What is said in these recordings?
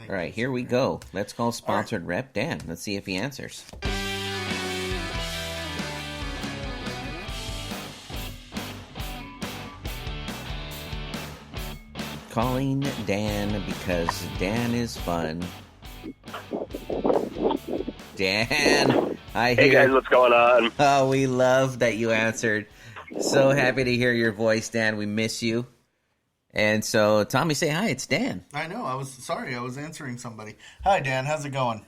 All right, here we go. Let's call sponsored rep Dan. Let's see if he answers. Calling Dan because Dan is fun. Dan, I hear. Hey guys, what's going on? Oh, we love that you answered. So happy to hear your voice, Dan. We miss you. And so, Tommy, say hi. It's Dan. I know. I was answering somebody. Hi, Dan. How's it going?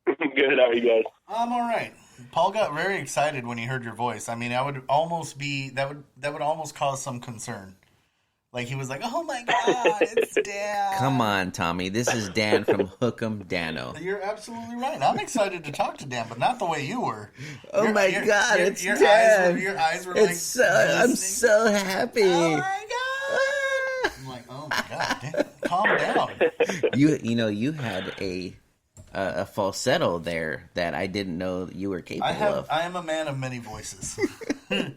Good. How are you guys? I'm all right. Paul got very excited when he heard your voice. I mean, that would almost cause some concern. Like, he was like, oh my God, it's Dan. Come on, Tommy. This is Dan from Hook'em Dano. You're absolutely right. I'm excited to talk to Dan, but not the way you were. Oh my God, it's Dan. Your eyes were like, I'm so happy. Oh my God. I'm like, oh my God, Dan, calm down. You had a falsetto there that I didn't know you were capable of. I am a man of many voices. Yeah.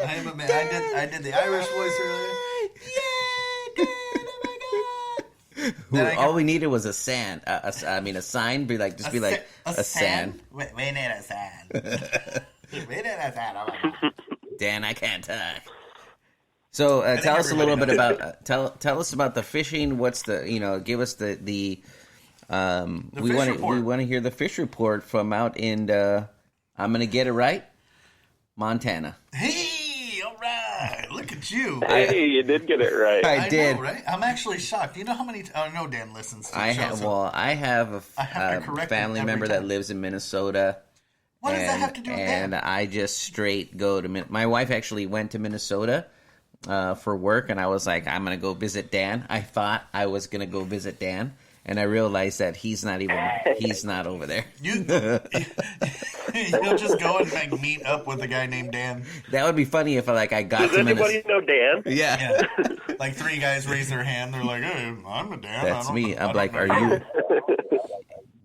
I am a man. I did the Irish voice earlier. Yeah, Dan, oh my God. All we needed was a sign. A sign. Be like a sand. We need a sand. We need a sand. Oh my God. Dan, I can't talk. So tell us a little bit about tell us about the fishing. What's the give us the we want to hear the fish report from out in I'm gonna get it right, Montana. Hey, all right, look at you. Hey, you did get it right. I did. Know, right? I'm actually shocked. You know how many? I know Dan listens to the show. I have a family member that lives in Minnesota. What does that have to do with that? And I just straight go to my wife actually went to Minnesota for work, and I was like, I'm gonna go visit Dan. I thought I was gonna go visit Dan. And I realized that he's not over there. You'll just go and meet up with a guy named Dan. That would be funny if I got Does to anybody know Dan? Yeah. Like 3 guys raise their hand. They're like, hey, I'm a Dan. That's me. I'm like, are you?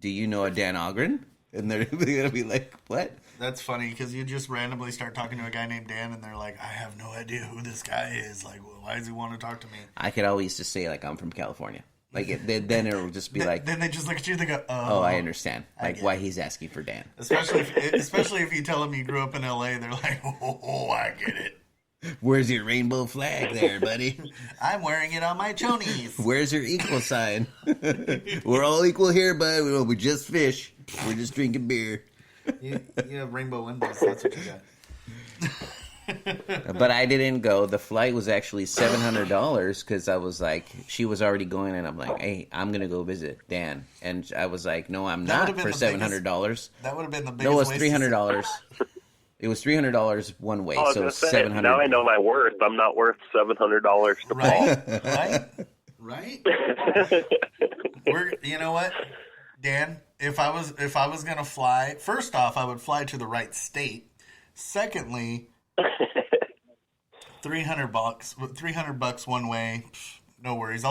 Do you know a Dan Ogren? And they're gonna be like, what? That's funny because you just randomly start talking to a guy named Dan, and they're like, I have no idea who this guy is. Like, well, why does he want to talk to me? I could always just say I'm from California. Then it'll just be like. Then they just look at you and they go, oh, I understand. Why he's asking for Dan. Especially if you tell them you grew up in L.A., they're like, oh, I get it. Where's your rainbow flag there, buddy? I'm wearing it on my chonies. Where's your equal sign? We're all equal here, bud. We just fish. We're just drinking beer. You have rainbow windows. That's what you got. But I didn't go. The flight was actually $700 because I was like, she was already going, and I'm like, hey, I'm gonna go visit Dan, and I was like, no, I'm not for $700. That would have been the biggest. No, it was $300. It was $300 one way, so $700. Now I know my worth. I'm not worth $700 to Paul. Right. You know what, Dan? If I was gonna fly, first off, I would fly to the right state. Secondly, $300 one way. No worries.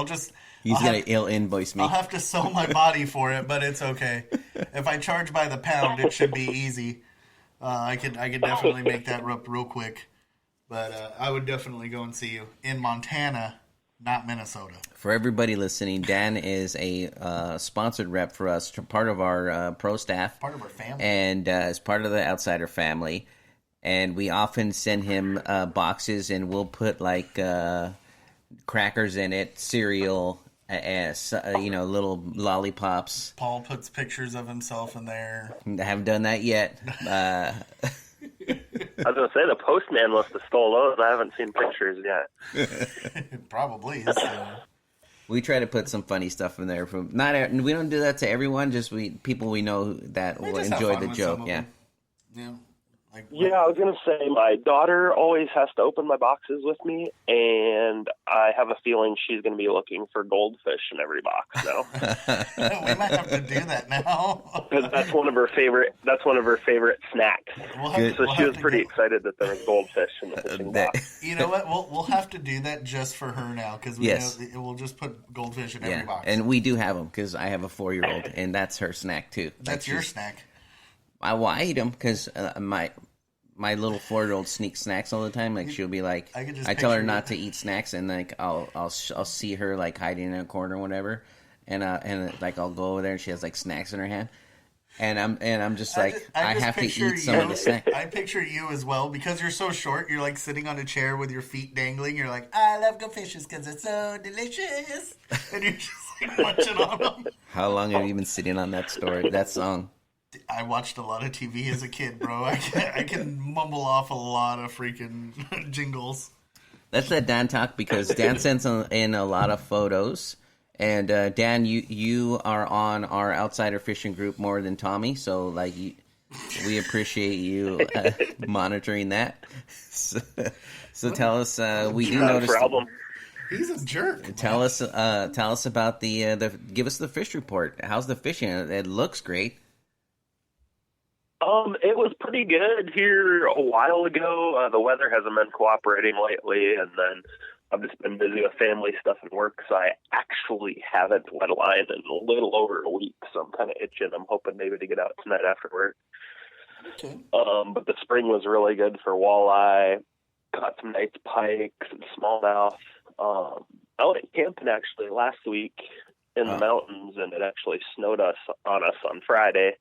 He'll invoice me. I'll have to sell my body for it, but it's okay. If I charge by the pound, it should be easy. I could definitely make that up real quick. But I would definitely go and see you in Montana, not Minnesota. For everybody listening, Dan is a sponsored rep for us, part of our pro staff, part of our family, and is part of the Outsider family. And we often send him boxes, and we'll put crackers in it, cereal, little lollipops. Paul puts pictures of himself in there. I haven't done that yet. I was going to say, the postman must have stole those. I haven't seen pictures yet. Probably. We try to put some funny stuff in there. We don't do that to everyone, just people we know that will enjoy the joke. Yeah. Yeah, I was going to say, my daughter always has to open my boxes with me, and I have a feeling she's going to be looking for goldfish in every box now. We might have to do that now. Because that's one of her favorite snacks. She was pretty excited that there was goldfish in the fishing box. You know what? We'll have to do that just for her now, because we'll just put goldfish in every box. And we do have them, because I have a 4-year-old, and that's her snack, too. That's your snack. I eat them because my little 4-year-old sneaks snacks all the time. Like, she'll be like, I tell her not to eat snacks, and I'll see her hiding in a corner or whatever, and like I'll go over there and she has like snacks in her hand, and I'm just like I just have to picture eat some of the snacks. I picture you as well because you're so short. You're like sitting on a chair with your feet dangling. You're like, I love goldfishes because it's so delicious, and you're just like munching on them. How long have you been sitting on that song? I watched a lot of TV as a kid, bro. I can mumble off a lot of freaking jingles. Let's let Dan talk because Dan sends in a lot of photos. And Dan, you are on our Outsider Fishing group more than Tommy, so like we appreciate you monitoring that. So tell us, we do notice. Problem. He's a jerk. Tell us about the give us the fish report. How's the fishing? It looks great. It was pretty good here a while ago. The weather hasn't been cooperating lately, and then I've just been busy with family stuff and work, so I actually haven't wet a line in a little over a week, so I'm kind of itching. I'm hoping maybe to get out tonight after work. Okay. But the spring was really good for walleye. Caught some nice pikes and smallmouth. I went camping actually last week in the mountains, and it actually snowed on us on Friday.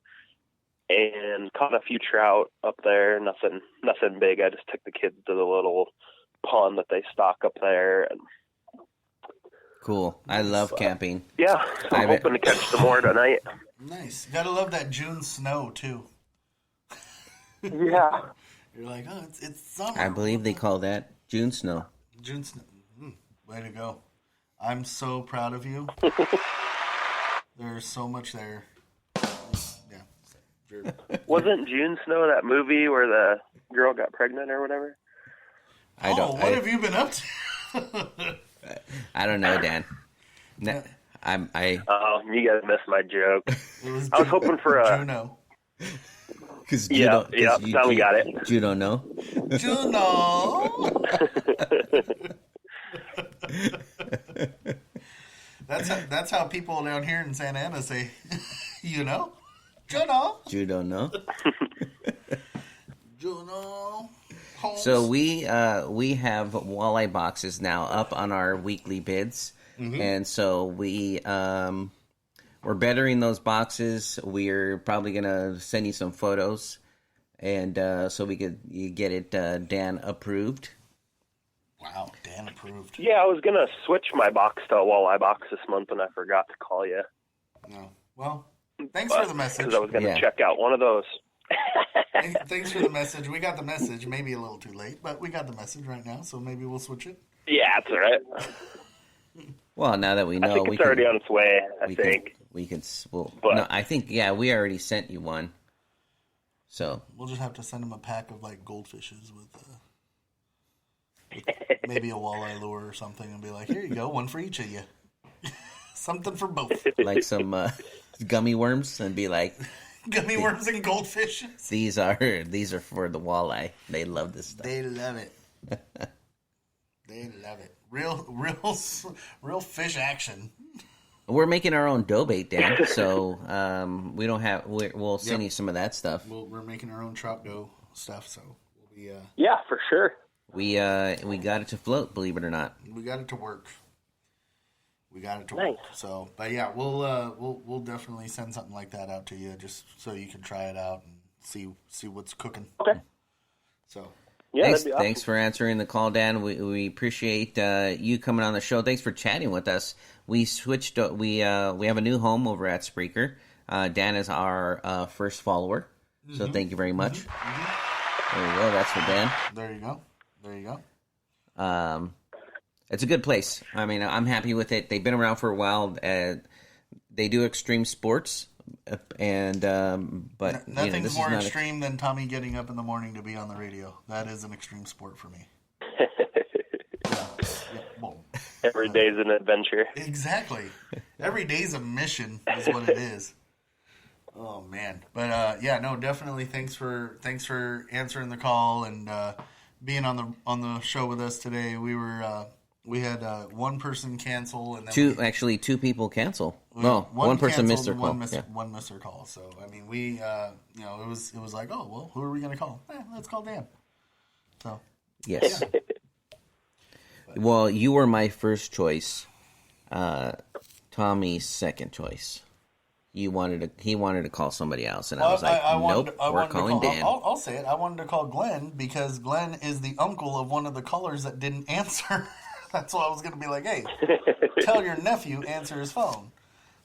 And caught a few trout up there. Nothing big. I just took the kids to the little pond that they stock up there. And cool. I love camping. Yeah, so I'm hoping to catch some more tonight. Nice. Gotta love that June snow too. Yeah. You're like, oh, it's summer. I believe they call that June snow. June snow. Way to go. I'm so proud of you. There's so much there. Yeah. Wasn't June Snow that movie where the girl got pregnant or whatever? What have you been up to? I don't know, Dan. Oh, you guys missed my joke. I was hoping for a Juno. Now we got it. You don't know? Juno. That's how people down here in Santa Ana say, you know? Juno. You don't know? Juno. So we have walleye boxes now up on our weekly bids, and so we're bettering those boxes. We're probably gonna send you some photos, and so we could get it Dan approved. Wow, Dan approved. Yeah, I was gonna switch my box to a walleye box this month, and I forgot to call you. No, well, thanks for the message. Because I was gonna check out one of those. Thanks for the message. We got the message. Maybe a little too late, but we got the message right now, so maybe we'll switch it. Yeah, that's all right. Well, now that we know, I think it's already on its way. I think. No, I think, we already sent you one. So we'll just have to send him a pack of like goldfishes with maybe a walleye lure or something, and be like, "Here you go, one for each of you, something for both." Like some gummy worms, and be like, "Gummy worms and goldfishes." These are for the walleye. They love this stuff. They love it. They love it. Real fish action. We're making our own dough bait, Dan. So we don't have. We'll send you some of that stuff. We're making our own trout dough stuff, so we'll be. Yeah, for sure. We got it to float. Believe it or not, we got it to work. Nice. Work. So, but yeah, we'll definitely send something like that out to you, just so you can try it out and see what's cooking. Okay. So. Yeah, thanks for answering the call, Dan. We appreciate you coming on the show. Thanks for chatting with us. We switched. We have a new home over at Spreaker. Dan is our first follower, so thank you very much. There you go. That's for Dan. There you go. It's a good place. I mean, I'm happy with it. They've been around for a while. They do extreme sports. And but nothing's more extreme than Tommy getting up in the morning to be on the radio. That is an extreme sport for me. Every day's an adventure. Exactly. Every day's a mission is what it is. Oh man. But definitely thanks for answering the call and being on the show with us today. We had one person cancel and then two people cancel. No, one person missed their call. One missed their call. So I mean, we it was like, oh well, who are we gonna call? Let's call Dan. So yes. Yeah. Well, you were my first choice to Tommy's second choice. He wanted to call somebody else, and I was like, nope, we're calling Dan. I'll say it. I wanted to call Glenn because Glenn is the uncle of one of the callers that didn't answer. That's why I was going to be like, hey, tell your nephew answer his phone.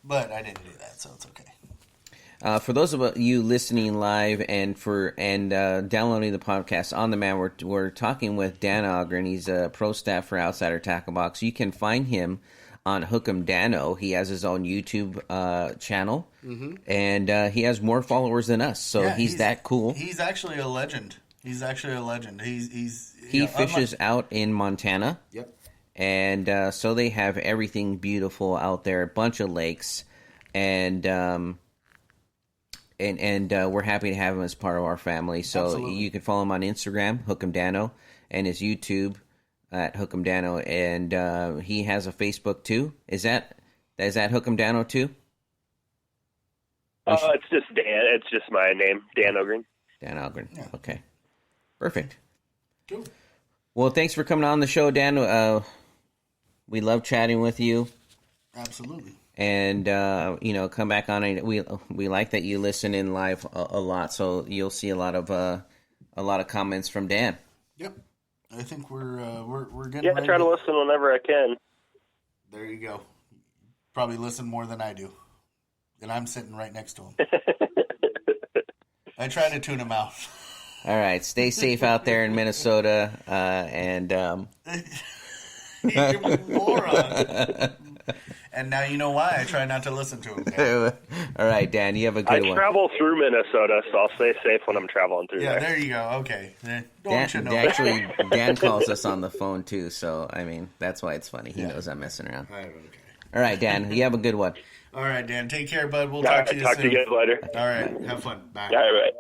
But I didn't do that, so it's okay. For those of you listening live and downloading the podcast on demand, we're talking with Dan Ogren. He's a pro staff for Outsider Tackle Box. You can find him on Hook'em Dano. He has his own YouTube channel, and he has more followers than us. So he's that cool. He's actually a legend. He fishes out in Montana. Yep. And so they have everything beautiful out there, a bunch of lakes, and we're happy to have him as part of our family. So Absolutely. You can follow him on Instagram, Hook'em Dano, and his YouTube at Hook'em Dano, and he has a Facebook too. Is that Hook'em Dano too? It's just Dan. It's just my name, Dan Ogren. Dan Ogren. Yeah. Okay. Perfect. Cool. Well, thanks for coming on the show, Dan. We love chatting with you. Absolutely. And come back on it. We like that you listen in live a lot, so you'll see a lot of comments from Dan. Yep. I think we're getting. Yeah, I try to listen whenever I can. There you go. Probably listen more than I do, and I'm sitting right next to him. I try to tune him out. All right, stay safe out there in Minnesota, and you're a moron. And now you know why I try not to listen to him. Dan. All right, Dan, you have a good one. I travel through Minnesota, so I'll stay safe when I'm traveling through there. Yeah, there you go. Okay. Dan calls us on the phone too, so I mean that's why it's funny. He knows I'm messing around. Okay. All right, Dan, you have a good one. All right, Dan. Take care, bud. We'll talk to you soon. Talk to you guys later. All right. Have fun. Bye. All right.